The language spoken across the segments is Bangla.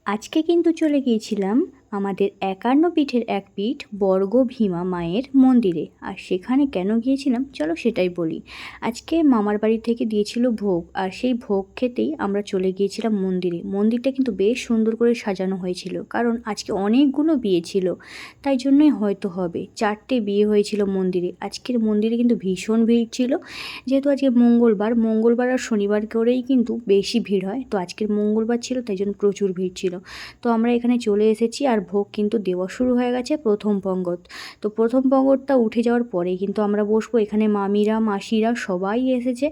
আজকে কিন্তু চলে গিয়েছিলাম আমাদের ৫১ পীঠের এক পীঠ বর্গভীমা মায়ের মন্দিরে। আর সেখানে কেন গিয়েছিলাম চলো সেটাই বলি। আজকে মামার বাড়ি থেকে দিয়েছিল ভোগ, আর সেই ভোগ খেতেই আমরা চলে গিয়েছিলাম মন্দিরে। মন্দিরটা কিন্তু বেশ সুন্দর করে সাজানো হয়েছিল, কারণ আজকে অনেকগুলো বিয়ে ছিল, তাই জন্যই হয়তো হবে ৪টে বিয়ে হয়েছিল মন্দিরে। আজকের মন্দিরে কিন্তু ভীষণ ভিড় ছিল, যেহেতু আজকে মঙ্গলবার আর শনিবার করেই কিন্তু বেশি ভিড় হয়, তো আজকের মঙ্গলবার ছিল তাই জন্য প্রচুর ভিড় ছিল। তো আমরা এখানে চলে এসেছি, আর ভোগ কিন্তু দেওয়া শুরু হয়ে গেছে প্রথম পঙ্গত। তো প্রথম পঙ্গতটা উঠে যাওয়ার পরেই কিন্তু আমরা বসবো। এখানে মামিরা মাসিরা সবাই এসেছে,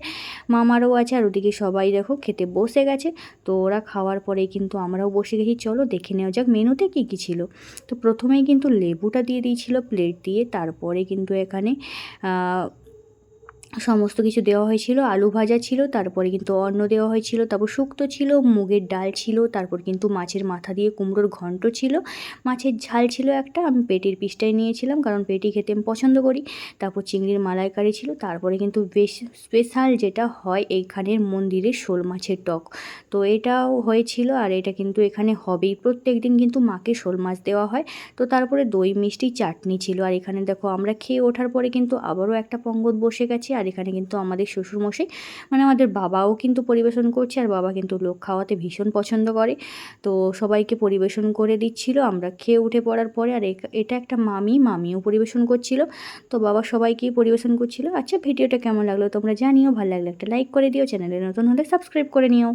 মামারও আছে, আর ওদিকে সবাই দেখো খেতে বসে গেছে। তো ওরা খাওয়ার পরেই কিন্তু আমরাও বসে গেছি। চলো দেখে নেওয়া যাক মেনুতে কী কী ছিল। তো প্রথমেই কিন্তু লেবুটা দিয়ে দিয়েছিল প্লেট দিয়ে, তারপরে কিন্তু এখানে সমস্ত কিছু দেওয়া হয়েছিল। আলু ভাজা ছিল, তারপরে কিন্তু অন্ন দেওয়া হয়েছিল, তারপর শুক্তো ছিল, মুগের ডাল ছিল, তারপর কিন্তু মাছের মাথা দিয়ে কুমড়োর ঘন্ট ছিল, মাছের ঝাল ছিল একটা, আমি পেটির পিসটাই নিয়েছিলাম কারণ পেটি খেতে আমি পছন্দ করি। তারপর চিংড়ির মালাইকারি ছিল, তারপরে কিন্তু বেশ স্পেশাল যেটা হয় এইখানের মন্দিরে শোল মাছের টক, তো এটাও হয়েছিল। আর এটা কিন্তু এখানে হবেই, প্রত্যেক দিন কিন্তু মাকে শোল মাছ দেওয়া হয়। তো তারপরে দই মিষ্টি চাটনি ছিল। আর এখানে দেখো আমরা খেয়ে ওঠার পরে কিন্তু আবারও একটা পঙ্গত বসে গেছে, আর এখানে কিন্তু আমাদের শ্বশুরমশাই মানে আমাদের বাবাও কিন্তু পরিবেশন করছে, আর বাবা কিন্তু লোক খাওয়াতে ভীষণ পছন্দ করে, তো সবাইকে পরিবেশন করে দিচ্ছিল আমরা খেয়ে উঠে পড়ার পরে। আর এটা একটা মামিও পরিবেশন করছিল, তো বাবা সবাইকেই পরিবেশন করছিল। আচ্ছা, ভিডিওটা কেমন লাগলো তোমরা জানিও, ভালো লাগলে একটা লাইক করে দিও, চ্যানেলে নতুন হলে সাবস্ক্রাইব করে নিও।